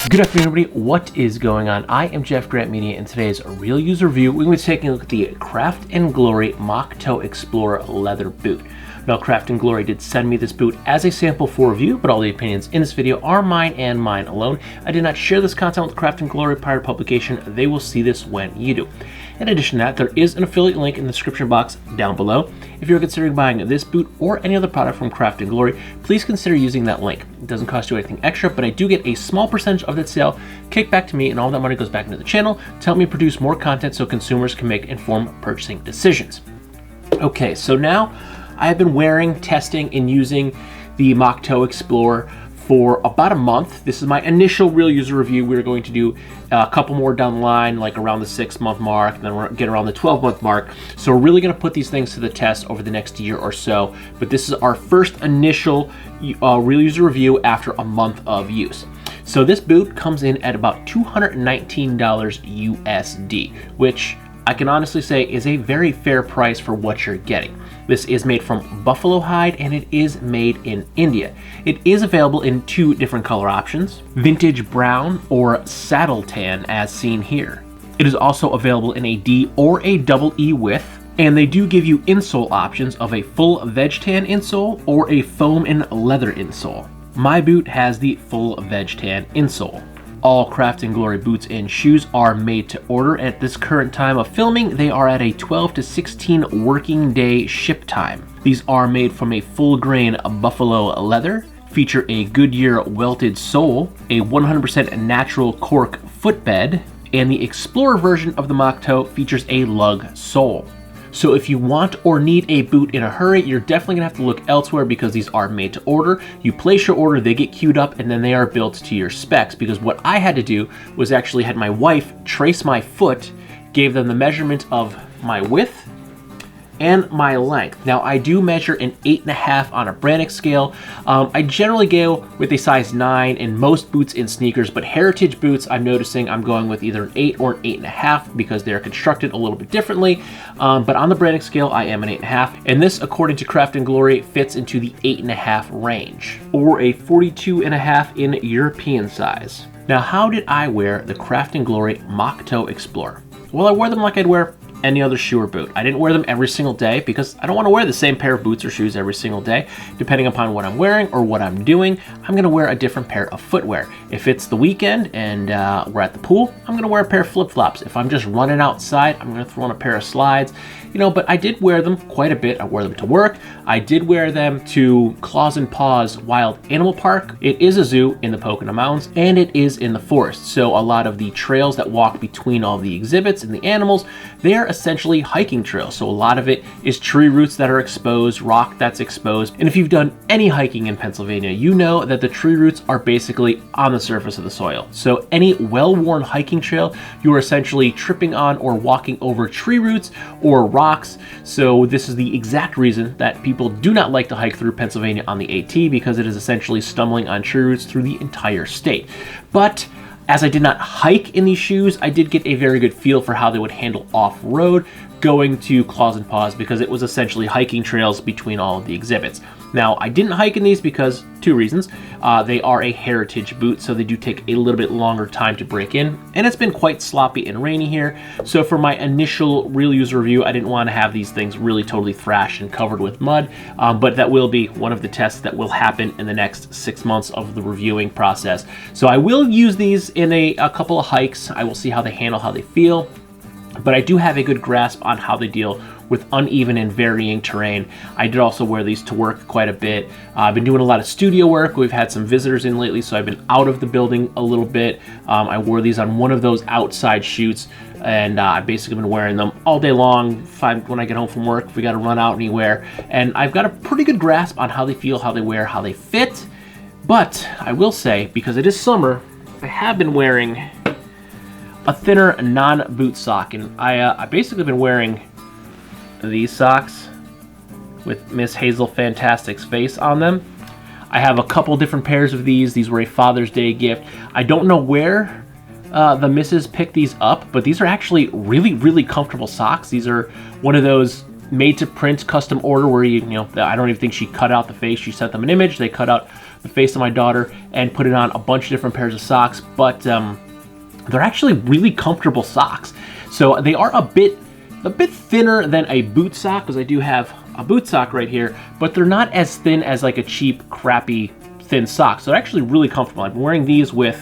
Good afternoon, everybody. What is going on? I am Jeff GrantMEDIA, and today's real user review, we're going to be taking a look at the Craft & Glory Moc-Toe Explorer Leather Boot. Now, Craft & Glory did send me this boot as a sample for review, but all the opinions in this video are mine and mine alone. I did not share this content with Craft & Glory prior to publication. They will see this when you do. In addition to that, there is an affiliate link in the description box down below. If you're considering buying this boot or any other product from Craft & Glory, please consider using that link. It doesn't cost you anything extra, but I do get a small percentage of that sale kicked back to me, and all that money goes back into the channel to help me produce more content so consumers can make informed purchasing decisions. Okay, so now I have been wearing, testing, and using the Moc-Toe Explorer for about a month. This is my initial real user review. We're going to do a couple more down the line, like around the 6-month mark, and then we're get around the 12-month mark. So we're really going to put these things to the test over the next year or so. But this is our first initial real user review after a month of use. So this boot comes in at about $219 USD, which I can honestly say is a very fair price for what you're getting. This is made from buffalo hide, and it is made in India. It is available in 2 different color options, vintage brown or saddle tan as seen here. It is also available in a D or a double E width, and they do give you insole options of a full veg tan insole or a foam and leather insole. My boot has the full veg tan insole. All Craft & Glory boots and shoes are made to order. At this current time of filming, they are at a 12 to 16 working day ship time. These are made from a full grain buffalo leather, feature a Goodyear welted sole, a 100% natural cork footbed, and the Explorer version of the Moc-Toe features a lug sole. So if you want or need a boot in a hurry, you're definitely gonna have to look elsewhere because these are made to order. You place your order, they get queued up, and then they are built to your specs. Because what I had to do was actually had my wife trace my foot, gave them the measurement of my width and my length. Now I do measure an 8.5 on a Brannock scale. I generally go with a size 9 in most boots and sneakers, but heritage boots I'm noticing I'm going with either an 8 or an 8.5 because they're constructed a little bit differently. But on the Brannock scale I am an 8.5, and this, according to Craft & Glory, fits into the 8.5 range, or a 42.5 in European size. Now how did I wear the Craft & Glory Moc-Toe Explorer? Well, I wore them like I'd wear any other shoe or boot. I didn't wear them every single day because I don't want to wear the same pair of boots or shoes every single day. Depending upon what I'm wearing or what I'm doing, I'm going to wear a different pair of footwear. If it's the weekend and we're at the pool, I'm going to wear a pair of flip-flops. If I'm just running outside, I'm going to throw on a pair of slides. You know, but I did wear them quite a bit. I wore them to work. I did wear them to Claws and Paws Wild Animal Park. It is a zoo in the Pocono Mountains, and it is in the forest. So a lot of the trails that walk between all the exhibits and the animals, they are essentially hiking trails. So a lot of it is tree roots that are exposed, rock that's exposed. And if you've done any hiking in Pennsylvania, you know that the tree roots are basically on the surface of the soil. So any well-worn hiking trail, you are essentially tripping on or walking over tree roots or rocks. So this is the exact reason that people do not like to hike through Pennsylvania on the AT, because it is essentially stumbling on tree roots through the entire state. But as I did not hike in these shoes, I did get a very good feel for how they would handle off-road going to Claws and Paws, because it was essentially hiking trails between all of the exhibits. Now, I didn't hike in these because 2 reasons. They are a heritage boot, so they do take a little bit longer time to break in, and it's been quite sloppy and rainy here. So for my initial real user review, I didn't want to have these things really totally thrashed and covered with mud, but that will be one of the tests that will happen in the next 6 months of the reviewing process. So I will use these in a couple of hikes. I will see how they handle, how they feel. But I do have a good grasp on how they deal with uneven and varying terrain. I did also wear these to work quite a bit. I've been doing a lot of studio work. We've had some visitors in lately, so I've been out of the building a little bit. I wore these on one of those outside shoots, and I've basically been wearing them all day long when I get home from work, if we got to run out anywhere. And I've got a pretty good grasp on how they feel, how they wear, how they fit. But I will say, because it is summer, I have been wearing a thinner non-boot sock, and I basically been wearing these socks with Miss Hazel Fantastic's face on them. I have a couple different pairs of these. These were a Father's Day gift. I don't know where the missus picked these up, but these are actually really, really comfortable socks. These are one of those made to print custom order where you know, I don't even think she cut out the face. She sent them an image. They cut out the face of my daughter and put it on a bunch of different pairs of socks, but they're actually really comfortable socks. So they are a bit thinner than a boot sock, because I do have a boot sock right here, but they're not as thin as like a cheap, crappy, thin sock. So they're actually really comfortable. I've been wearing these with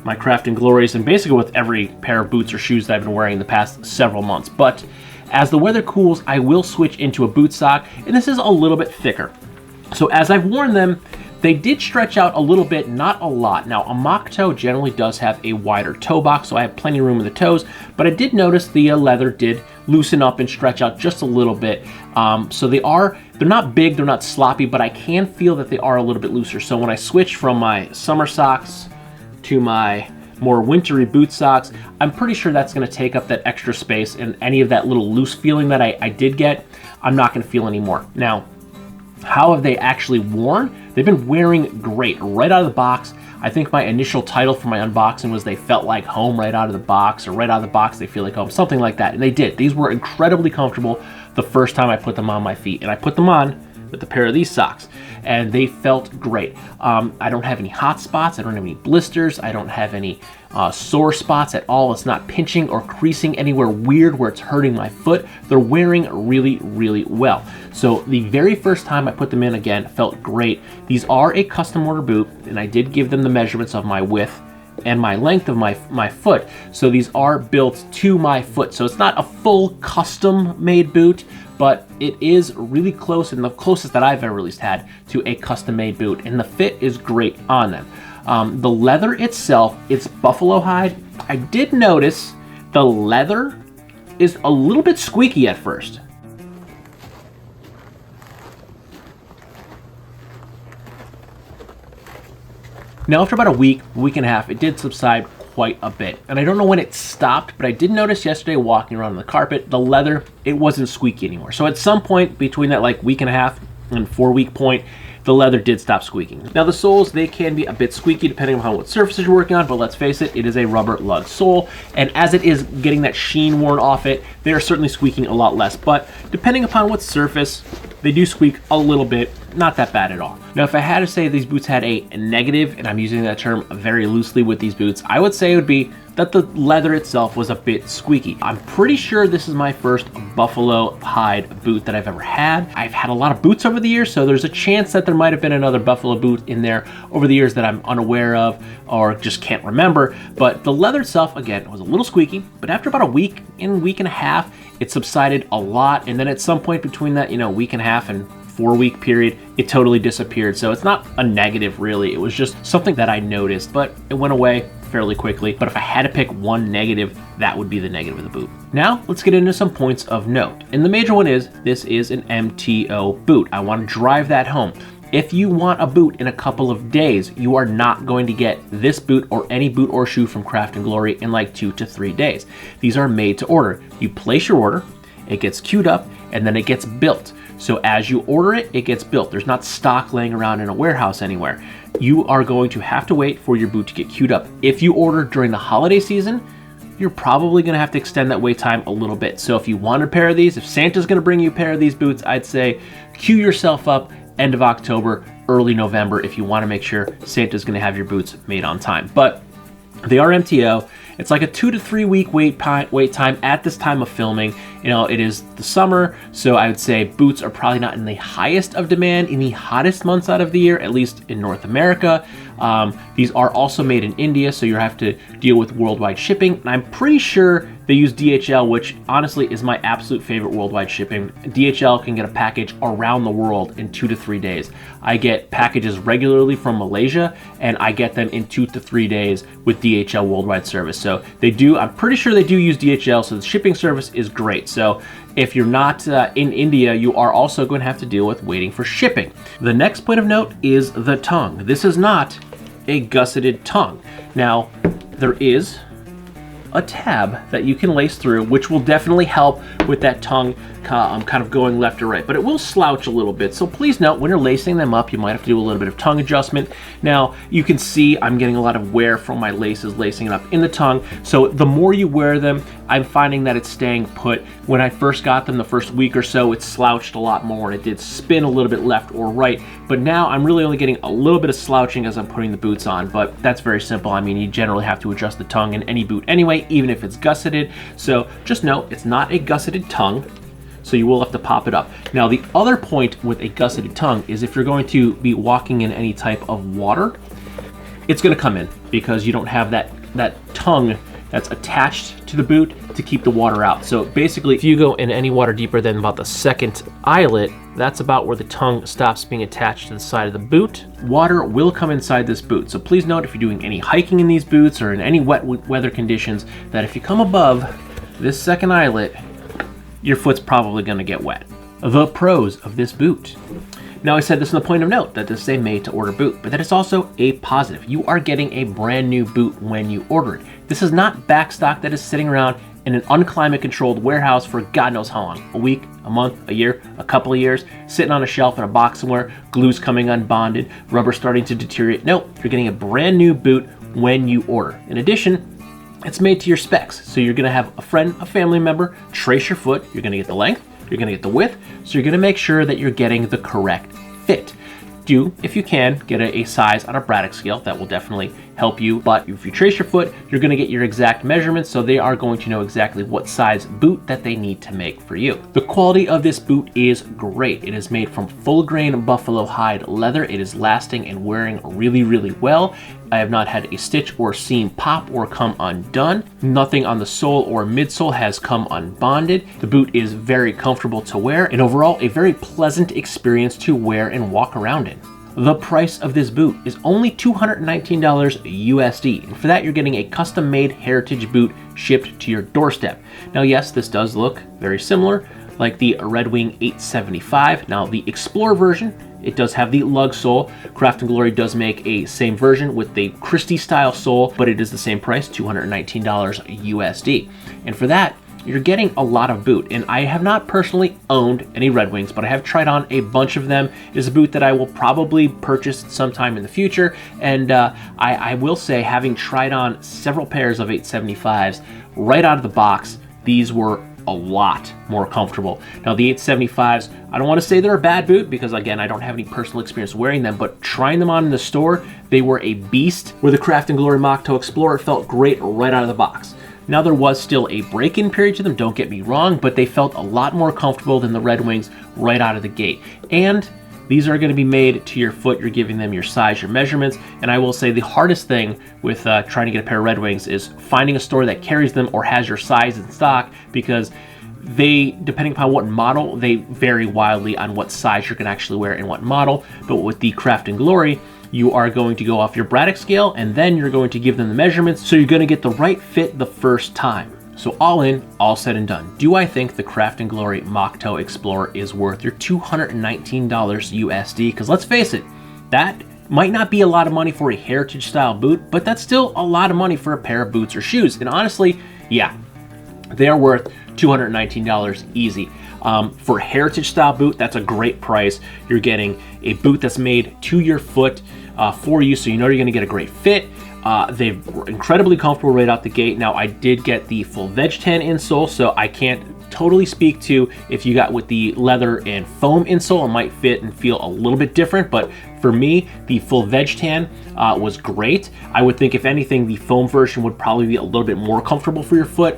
my Craft and Glories and basically with every pair of boots or shoes that I've been wearing in the past several months. But as the weather cools, I will switch into a boot sock, and this is a little bit thicker. So as I've worn them, they did stretch out a little bit, not a lot. Now, a Moc-Toe generally does have a wider toe box, so I have plenty of room in the toes, but I did notice the leather did loosen up and stretch out just a little bit. So they're not big, they're not sloppy, but I can feel that they are a little bit looser. So when I switch from my summer socks to my more wintry boot socks, I'm pretty sure that's gonna take up that extra space, and any of that little loose feeling that I did get, I'm not gonna feel anymore. Now, how have they actually worn? They've been wearing great right out of the box. I think my initial title for my unboxing was they felt like home right out of the box, or right out of the box they feel like home, something like that. And they did. These were incredibly comfortable the first time I put them on my feet. And I put them on with a pair of these socks, and they felt great. I don't have any hot spots. I don't have any blisters. I don't have any sore spots at all. It's not pinching or creasing anywhere weird where it's hurting my foot. They're wearing really, really well. So the very first time I put them in, again, felt great. These are a custom order boot, and I did give them the measurements of my width and my length of my foot. So these are built to my foot. So it's not a full custom made boot, but it is really close, and the closest that I've ever at least had to a custom made boot, and the fit is great on them. The leather itself, it's buffalo hide. I did notice the leather is a little bit squeaky at first. Now, after about a week and a half, it did subside quite a bit. And I don't know when it stopped, but I did notice yesterday walking around on the carpet, the leather, it wasn't squeaky anymore. So at some point between that like week and a half and 4 week point, the leather did stop squeaking. Now the soles, they can be a bit squeaky depending on what surfaces you're working on, but let's face it, it is a rubber lug sole. And as it is getting that sheen worn off it, they are certainly squeaking a lot less. But depending upon what surface, they do squeak a little bit, not that bad at all. Now, if I had to say these boots had a negative, and I'm using that term very loosely with these boots, I would say it would be that the leather itself was a bit squeaky. I'm pretty sure this is my first buffalo hide boot that I've ever had. I've had a lot of boots over the years, so there's a chance that there might have been another buffalo boot in there over the years that I'm unaware of or just can't remember. But the leather itself, again, was a little squeaky, but after about a week and a half, it subsided a lot. And then at some point between that, week and a half and 4 week period, it totally disappeared. So it's not a negative really. It was just something that I noticed, but it went away fairly quickly. But if I had to pick one negative, that would be the negative of the boot. Now let's get into some points of note. And the major one is this is an MTO boot. I want to drive that home. If you want a boot in a couple of days, you are not going to get this boot or any boot or shoe from Craft and Glory in like 2 to 3 days. These are made to order. You place your order, it gets queued up, and then it gets built. So as you order it, it gets built. There's not stock laying around in a warehouse anywhere. You are going to have to wait for your boot to get queued up. If you order during the holiday season, you're probably gonna have to extend that wait time a little bit. So if you want a pair of these, if Santa's gonna bring you a pair of these boots, I'd say queue yourself up end of October, early November if you wanna make sure Santa's gonna have your boots made on time. But they are MTO. It's like a 2 to 3 week wait time at this time of filming. It is the summer, so I would say boots are probably not in the highest of demand in the hottest months out of the year, at least in North America. These are also made in India, so you have to deal with worldwide shipping. And I'm pretty sure they use DHL, which honestly is my absolute favorite worldwide shipping. DHL can get a package around the world in 2 to 3 days. I get packages regularly from Malaysia, and I get them in 2 to 3 days with DHL worldwide service. So I'm pretty sure they do use DHL, so the shipping service is great. So if you're not in India, you are also going to have to deal with waiting for shipping. The next point of note is the tongue. This is not a gusseted tongue. Now, there is a tab that you can lace through, which will definitely help with that tongue kind of going left or right, but it will slouch a little bit. So please note, when you're lacing them up, you might have to do a little bit of tongue adjustment. Now, you can see I'm getting a lot of wear from my laces lacing it up in the tongue. So the more you wear them, I'm finding that it's staying put. When I first got them the first week or so, it slouched a lot more and it did spin a little bit left or right. But now I'm really only getting a little bit of slouching as I'm putting the boots on, but that's very simple. I mean, you generally have to adjust the tongue in any boot anyway, even if it's gusseted. So just note, it's not a gusseted tongue, so you will have to pop it up. Now, the other point with a gusseted tongue is if you're going to be walking in any type of water, it's gonna come in because you don't have that tongue that's attached to the boot to keep the water out. So basically, if you go in any water deeper than about the second eyelet, that's about where the tongue stops being attached to the side of the boot. Water will come inside this boot. So please note, if you're doing any hiking in these boots or in any wet weather conditions, that if you come above this second eyelet, your foot's probably gonna get wet. The pros of this boot. Now, I said this in the point of note that this is a made to order boot, but that is also a positive. You are getting a brand new boot when you order it. This is not backstock that is sitting around in an unclimate controlled warehouse for God knows how long, a week, a month, a year, a couple of years, sitting on a shelf in a box somewhere, glue's coming unbonded, rubber starting to deteriorate. No, you're getting a brand new boot when you order. In addition, it's made to your specs. So you're gonna have a friend, a family member, trace your foot. You're gonna get the length, you're gonna get the width, so you're gonna make sure that you're getting the correct fit. Do, if you can, get a size on a Braddock scale. That will definitely help you. But if you trace your foot, you're gonna get your exact measurements, so they are going to know exactly what size boot that they need to make for you. The quality of this boot is great. It is made from full grain buffalo hide leather. It is lasting and wearing really, really well. I have not had a stitch or seam pop or come undone. Nothing on the sole or midsole has come unbonded. The boot is very comfortable to wear and overall a very pleasant experience to wear and walk around in. The price of this boot is only $219 USD, and for that you're getting a custom-made heritage boot shipped to your doorstep. Now yes, this does look very similar, like the Red Wing 875. Now the Explorer version, it does have the lug sole. Craft & Glory does make a same version with the Christie style sole, but it is the same price, $219 USD. And for that, you're getting a lot of boot. And I have not personally owned any Red Wings, but I have tried on a bunch of them. It is a boot that I will probably purchase sometime in the future. And I will say, having tried on several pairs of 875s right out of the box, these were a lot more comfortable. Now the 875s, I don't want to say they're a bad boot because again, I don't have any personal experience wearing them, but trying them on in the store, they were a beast. Where the Craft & Glory Moc-Toe Explorer felt great right out of the box. Now there was still a break-in period to them, don't get me wrong, but they felt a lot more comfortable than the Red Wings right out of the gate. And these are going to be made to your foot. You're giving them your size, your measurements. And I will say the hardest thing with trying to get a pair of Red Wings is finding a store that carries them or has your size in stock, because they, depending upon what model, they vary wildly on what size you can actually wear and what model. But with the Craft & Glory, you are going to go off your Braddock scale and then you're going to give them the measurements, so you're going to get the right fit the first time. So all in, all said and done, do I think the Craft & Glory Moc-Toe Explorer is worth your $219 USD? Because let's face it, that might not be a lot of money for a heritage style boot, but that's still a lot of money for a pair of boots or shoes. And honestly, yeah, they are worth $219 easy. For a heritage style boot, that's a great price. You're getting a boot that's made to your foot for you, so you know you're gonna get a great fit. They're incredibly comfortable right out the gate. Now, I did get the full veg tan insole, so I can't totally speak to if you got with the leather and foam insole, it might fit and feel a little bit different, but for me, the full veg tan was great. I would think if anything, the foam version would probably be a little bit more comfortable for your foot,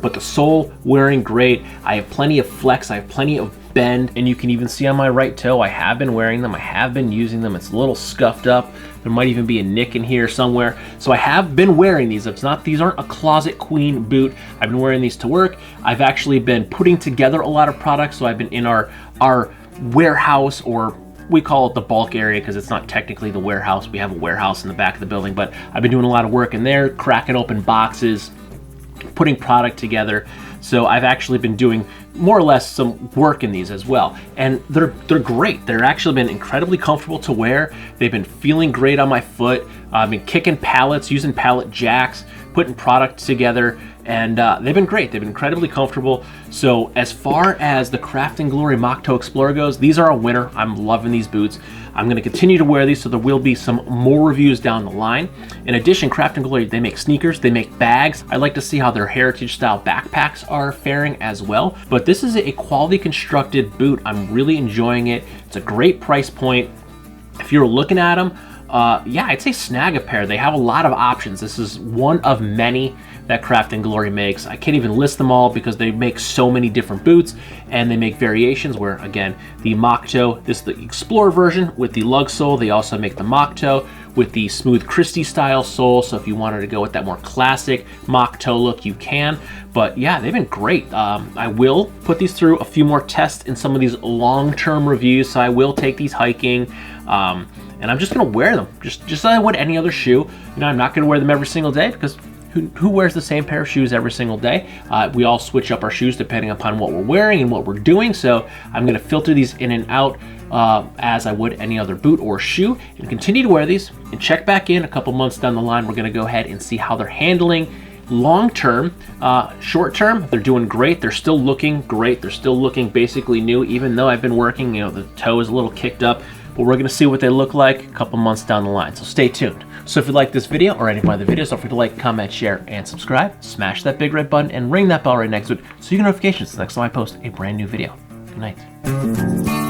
but the sole wearing great. I have plenty of flex, I have plenty of bend, and you can even see on my right toe, I have been wearing them, I have been using them. It's a little scuffed up. There might even be a nick in here somewhere. So I have been wearing these. It's not, these aren't a closet queen boot. I've been wearing these to work. I've actually been putting together a lot of products. So I've been in our warehouse, or we call it the bulk area because it's not technically the warehouse. We have a warehouse in the back of the building, but I've been doing a lot of work in there, cracking open boxes, putting product together. So I've actually been doing more or less some work in these as well. And they're great. They're actually been incredibly comfortable to wear. They've been feeling great on my foot. I've been kicking pallets, using pallet jacks putting product together, and they've been great. They've been incredibly comfortable. So as far as the Craft & Glory Moc-Toe Explorer goes, these are a winner. I'm loving these boots. I'm going to continue to wear these, so there will be some more reviews down the line. In addition, Craft & Glory, they make sneakers, they make bags. I'd like to see how their heritage style backpacks are faring as well. But this is a quality constructed boot. I'm really enjoying it. It's a great price point. If you're looking at them, yeah, I'd say snag a pair. They have a lot of options. This is one of many that Craft & Glory makes. I can't even list them all because they make so many different boots, and they make variations where, again, the Moc-Toe, this is the Explorer version with the lug sole. They also make the Moc-Toe with the smooth Christie style sole, so if you wanted to go with that more classic Moc-Toe look, you can. But yeah, they've been great. I will put these through a few more tests in some of these long-term reviews, so I will take these hiking, and I'm just gonna wear them, just as I would any other shoe. You know, I'm not gonna wear them every single day because who wears the same pair of shoes every single day? We all switch up our shoes depending upon what we're wearing and what we're doing, so I'm gonna filter these in and out as I would any other boot or shoe, and continue to wear these and check back in a couple months down the line. We're gonna go ahead and see how they're handling long term. Short term, they're doing great. They're still looking great. They're still looking basically new, even though I've been working, you know, the toe is a little kicked up, but we're gonna see what they look like a couple months down the line, so stay tuned. So if you like this video or any of my other videos, don't forget to like, comment, share, and subscribe. Smash that big red button and ring that bell right next to it so you get notifications the next time I post a brand new video. Good night.